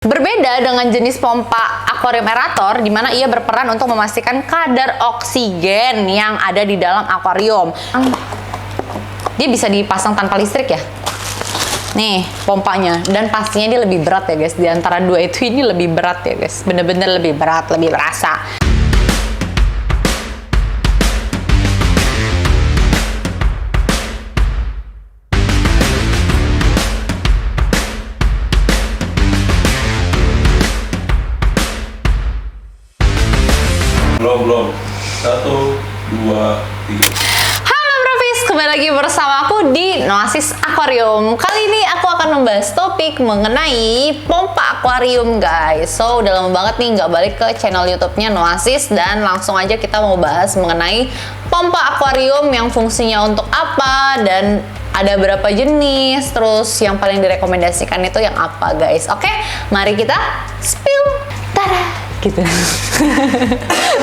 Berbeda dengan jenis pompa akuarium aerator, di mana ia berperan untuk memastikan kadar oksigen yang ada di dalam akuarium. Dia bisa dipasang tanpa listrik ya. Nih pompanya, dan pastinya dia lebih berat ya guys. Di antara dua itu ini lebih berat ya guys. Bener-bener lebih berat, lebih berasa. Belum. 1, 2, 3. Halo Profis, kembali lagi bersama aku di Noasis Aquarium. Kali ini aku akan membahas topik mengenai pompa akuarium guys. So, udah lama banget nih nggak balik ke channel YouTube-nya Noasis, dan langsung aja kita mau bahas mengenai pompa akuarium yang fungsinya untuk apa dan ada berapa jenis, terus yang paling direkomendasikan itu yang apa guys. Oke, mari kita spill. Tada! Gitu.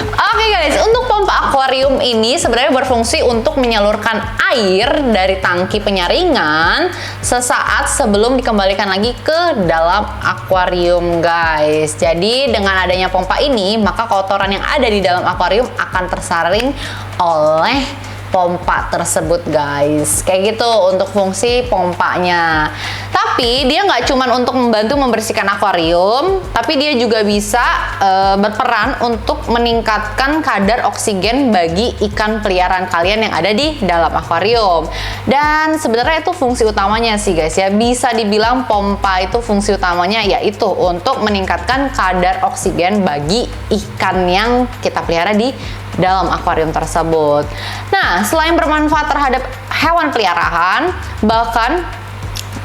Oke guys, untuk pompa akuarium ini sebenarnya berfungsi untuk menyalurkan air dari tangki penyaringan sesaat sebelum dikembalikan lagi ke dalam akuarium guys. Jadi dengan adanya pompa ini, maka kotoran yang ada di dalam akuarium akan tersaring oleh pompa tersebut guys. Kayak gitu untuk fungsi pompanya. Tapi dia nggak cuma untuk membantu membersihkan akuarium, tapi dia juga bisa berperan untuk meningkatkan kadar oksigen bagi ikan peliharaan kalian yang ada di dalam akuarium. Dan sebenarnya itu fungsi utamanya sih guys ya. Bisa dibilang pompa itu fungsi utamanya yaitu untuk meningkatkan kadar oksigen bagi ikan yang kita pelihara di dalam akuarium tersebut. Nah, selain bermanfaat terhadap hewan peliharaan, bahkan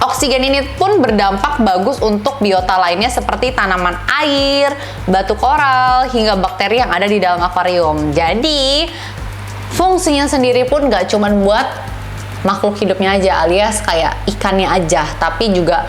oksigen ini pun berdampak bagus untuk biota lainnya seperti tanaman air, batu koral, hingga bakteri yang ada di dalam akuarium. Jadi, fungsinya sendiri pun nggak cuma buat makhluk hidupnya aja, alias kayak ikannya aja, tapi juga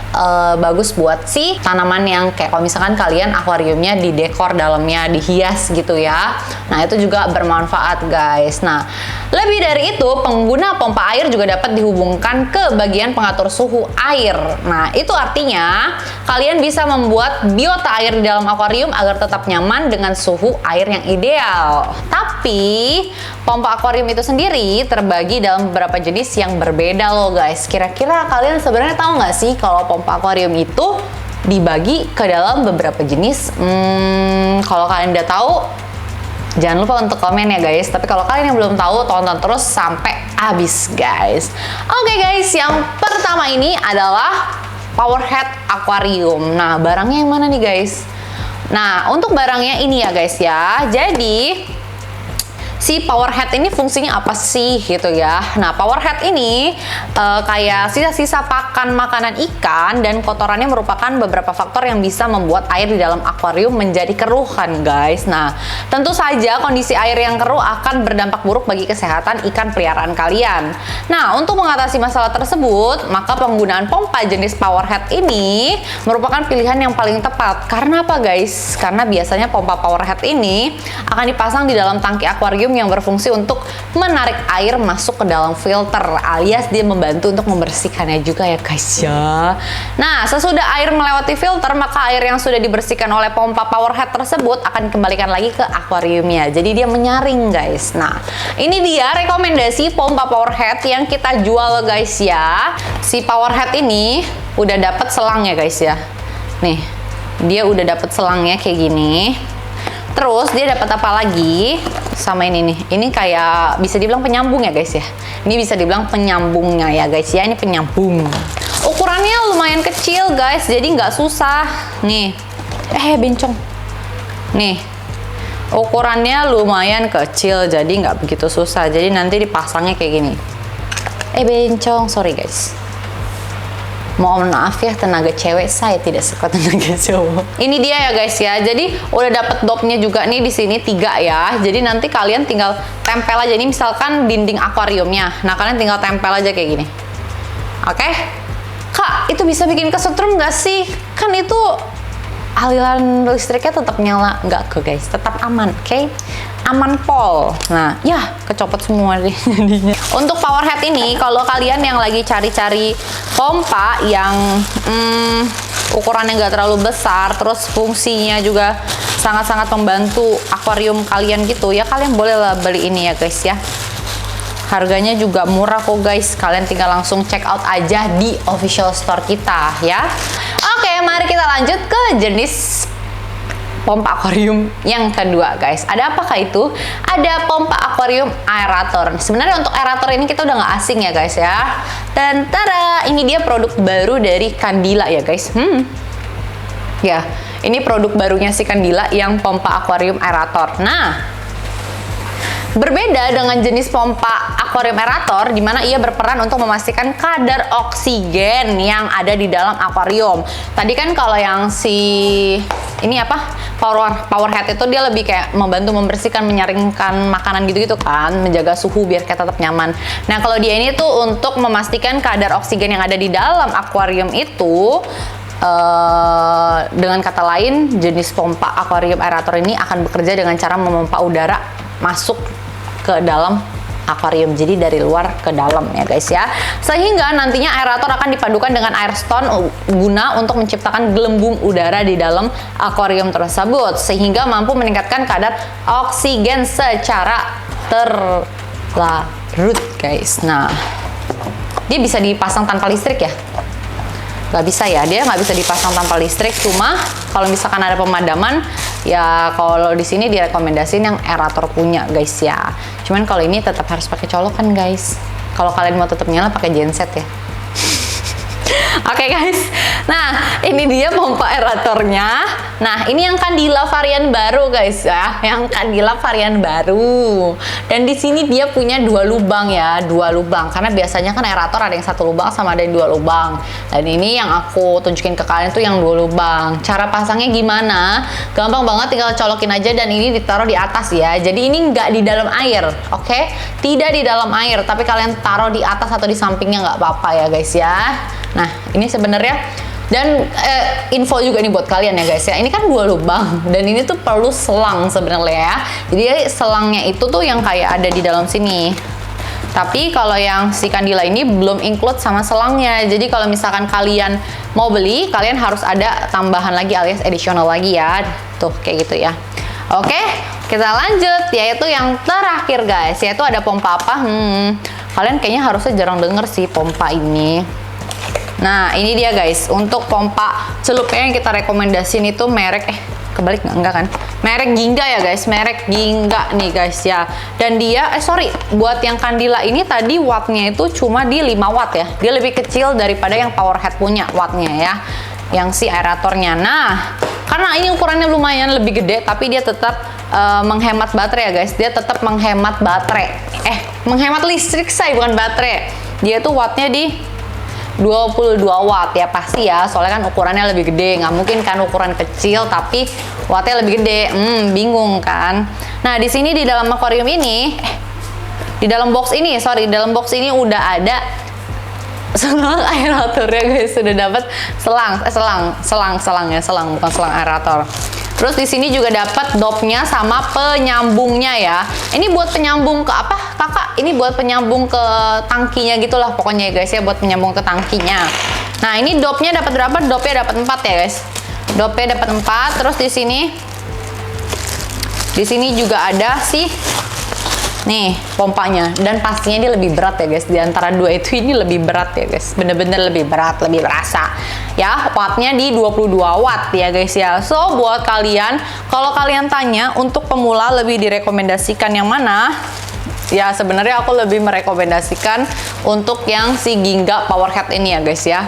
bagus buat si tanaman yang kayak kalau misalkan kalian akuariumnya didekor dalamnya, dihias gitu ya. Nah, itu juga bermanfaat guys. Nah, lebih dari itu, pengguna pompa air juga dapat dihubungkan ke bagian pengatur suhu air. Nah, itu artinya kalian bisa membuat biota air di dalam akuarium agar tetap nyaman dengan suhu air yang ideal. Tapi, pompa akuarium itu sendiri terbagi dalam beberapa jenis yang berbeda loh guys. Kira-kira kalian sebenarnya tahu nggak sih kalau pompa akuarium itu dibagi ke dalam beberapa jenis? Kalau kalian udah tahu, jangan lupa untuk komen ya guys. Tapi kalau kalian yang belum tahu, tonton terus sampai habis guys. Oke guys, yang pertama ini adalah Powerhead Aquarium. Nah, barangnya yang mana nih guys? Nah, untuk barangnya ini ya guys ya. Jadi si Powerhead ini fungsinya apa sih gitu ya. Nah, Powerhead ini kayak sisa-sisa pakan makanan ikan, dan kotorannya merupakan beberapa faktor yang bisa membuat air di dalam akuarium menjadi keruh kan guys. Nah, tentu saja kondisi air yang keruh akan berdampak buruk bagi kesehatan ikan peliharaan kalian. Nah, untuk mengatasi masalah tersebut, maka penggunaan pompa jenis Powerhead ini merupakan pilihan yang paling tepat. Karena apa guys? Karena biasanya pompa Powerhead ini akan dipasang di dalam tangki akuarium yang berfungsi untuk menarik air masuk ke dalam filter, alias dia membantu untuk membersihkannya juga ya guys ya. Nah, sesudah air melewati filter, maka air yang sudah dibersihkan oleh pompa Powerhead tersebut akan dikembalikan lagi ke akuariumnya. Jadi dia menyaring guys. Nah, ini dia rekomendasi pompa Powerhead yang kita jual guys ya. Si Powerhead ini udah dapat selang ya guys ya. Nih, dia udah dapat selangnya kayak gini. Terus dia dapat apa lagi? Sama ini nih. Ini kayak bisa dibilang penyambung ya guys ya. Ini bisa dibilang penyambungnya ya guys ya. Ini penyambung. Ukurannya lumayan kecil guys, jadi nggak susah. Nih. Bencong. Nih. Ukurannya lumayan kecil, jadi nggak begitu susah. Jadi nanti dipasangnya kayak gini. Bencong, sorry guys. Mohon maaf ya, tenaga cewek saya tidak sekuat tenaga cowok. Ini dia ya guys ya. Jadi udah dapet dopnya juga nih di sini 3 ya. Jadi nanti kalian tinggal tempel aja. Ini misalkan dinding akuariumnya. Nah, kalian tinggal tempel aja kayak gini. Oke? Kak, itu bisa bikin kesetrum nggak sih? Kan itu aliran listriknya tetap nyala. Nggak ke guys, tetap aman, oke? Aman pol. Nah, ya kecopot semua deh jadinya. Untuk Powerhead ini, kalau kalian yang lagi cari-cari pompa yang ukurannya nggak terlalu besar, terus fungsinya juga sangat-sangat membantu akuarium kalian gitu ya, kalian boleh lah beli ini ya guys ya. Harganya juga murah kok guys, kalian tinggal langsung check out aja di official store kita ya. Oke, mari kita lanjut ke jenis pompa akuarium yang kedua guys. Ada apakah itu? Ada pompa akuarium aerator. Sebenarnya untuk aerator ini kita udah nggak asing ya guys ya. Dan tada, ini dia produk baru dari Candila ya guys. Ya, ini produk barunya si Candila yang pompa akuarium aerator. Nah, berbeda dengan jenis pompa akuarium aerator, di mana ia berperan untuk memastikan kadar oksigen yang ada di dalam akuarium. Tadi kan kalau yang si ini apa, power head itu dia lebih kayak membantu membersihkan, menyaringkan makanan gitu-gitu kan, menjaga suhu biar kayak tetap nyaman. Nah kalau dia ini tuh untuk memastikan kadar oksigen yang ada di dalam akuarium itu. Dengan kata lain, jenis pompa akuarium aerator ini akan bekerja dengan cara memompa udara masuk ke dalam akuarium, jadi dari luar ke dalam ya guys ya, sehingga nantinya aerator akan dipadukan dengan air stone guna untuk menciptakan gelembung udara di dalam akuarium tersebut, sehingga mampu meningkatkan kadar oksigen secara terlarut guys. Nah, dia bisa dipasang tanpa listrik ya? Nggak bisa ya, dia nggak bisa dipasang tanpa listrik. Cuma kalau misalkan ada pemadaman ya, kalau di sini direkomendasiin yang aerator punya guys ya. Cuman kalau ini tetap harus pakai colokan guys. Kalau kalian mau tetap nyala pakai genset ya. Oke guys, nah ini dia pompa aeratornya. Nah ini yang Candila varian baru guys ya, yang Candila varian baru. Dan di sini dia punya dua lubang ya, dua lubang. Karena biasanya kan aerator ada yang satu lubang sama ada yang dua lubang. Dan ini yang aku tunjukin ke kalian tuh yang dua lubang. Cara pasangnya gimana? Gampang banget, tinggal colokin aja dan ini ditaruh di atas ya. Jadi ini nggak di dalam air, oke? Tidak di dalam air, tapi kalian taruh di atas atau di sampingnya nggak apa-apa ya guys ya. Nah, ini sebenarnya dan info juga nih buat kalian ya guys ya. Ini kan dua lubang dan ini tuh perlu selang sebenarnya ya. Jadi selangnya itu tuh yang kayak ada di dalam sini. Tapi kalau yang si Candila ini belum include sama selangnya. Jadi kalau misalkan kalian mau beli, kalian harus ada tambahan lagi alias additional lagi ya. Tuh kayak gitu ya. Oke, kita lanjut yaitu yang terakhir guys, yaitu ada pompa apa? Kalian kayaknya harusnya jarang denger sih pompa ini. Nah ini dia guys, untuk pompa celupnya yang kita rekomendasiin itu merek kebalik enggak kan? Merek Ginga ya guys, merek Ginga nih guys ya. Dan dia buat yang Candila ini tadi wattnya itu cuma di 5 watt ya. Dia lebih kecil daripada yang power head punya wattnya ya, yang si aeratornya. Nah karena ini ukurannya lumayan lebih gede, tapi dia tetap menghemat baterai ya guys. Dia tetap menghemat baterai, menghemat listrik saya, bukan baterai. Dia tuh wattnya di 22 watt ya pasti ya, soalnya kan ukurannya lebih gede, nggak mungkin kan ukuran kecil tapi wattnya lebih gede. Bingung kan? Nah di sini di dalam akuarium ini, di dalam box ini udah ada selang aeratornya guys, sudah dapat selang bukan selang aerator. Terus di sini juga dapat dopnya sama penyambungnya ya. Ini buat penyambung ke apa kakak? Ini buat penyambung ke tangkinya gitulah pokoknya ya guys ya, buat penyambung ke tangkinya. Nah ini dopnya dapat berapa? Dopnya dapat 4 ya guys. Dopnya dapat 4. Terus di sini juga ada sih nih pompanya, dan pastinya dia lebih berat ya guys. Di antara dua itu ini lebih berat ya guys, bener-bener lebih berat, lebih berasa ya. Wattnya di 22 watt ya guys ya. So buat kalian, kalau kalian tanya untuk pemula lebih direkomendasikan yang mana, ya sebenarnya aku lebih merekomendasikan untuk yang si Ginga power head ini ya guys ya,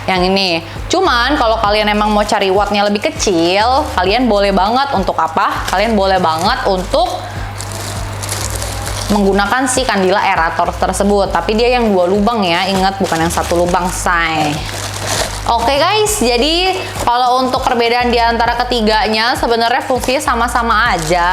yang ini. Cuman kalau kalian emang mau cari wattnya lebih kecil, kalian boleh banget untuk apa? Kalian boleh banget untuk menggunakan si Candila aerator tersebut, tapi dia yang 2 lubang ya, ingat bukan yang 1 lubang say. Oke guys, jadi kalau untuk perbedaan di antara ketiganya sebenarnya fungsinya sama-sama aja,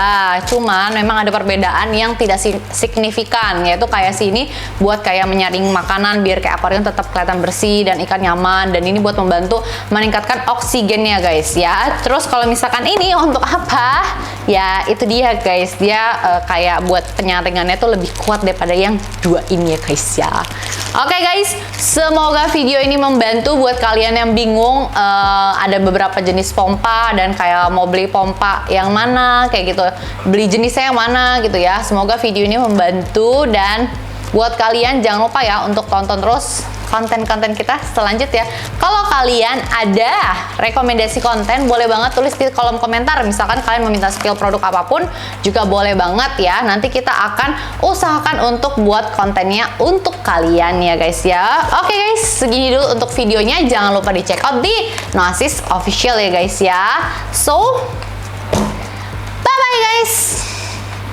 cuman memang ada perbedaan yang tidak signifikan, yaitu kayak sini buat kayak menyaring makanan biar kayak akuarium tetap kelihatan bersih dan ikan nyaman, dan ini buat membantu meningkatkan oksigennya guys ya. Terus kalau misalkan ini untuk apa? ya itu dia guys, dia kayak buat penyaringannya tuh lebih kuat daripada yang dua ini ya guys ya. Oke guys, semoga video ini membantu buat kalian yang bingung ada beberapa jenis pompa dan kayak mau beli pompa yang mana kayak gitu, beli jenisnya yang mana gitu ya. Semoga video ini membantu, dan buat kalian jangan lupa ya untuk tonton terus konten-konten kita selanjutnya. Kalau kalian ada rekomendasi konten, boleh banget tulis di kolom komentar. Misalkan kalian meminta skill produk apapun, juga boleh banget ya. Nanti kita akan usahakan untuk buat kontennya untuk kalian ya guys ya. Oke guys, segini dulu untuk videonya. Jangan lupa di check out di Noasis Official ya guys ya. So, bye-bye guys.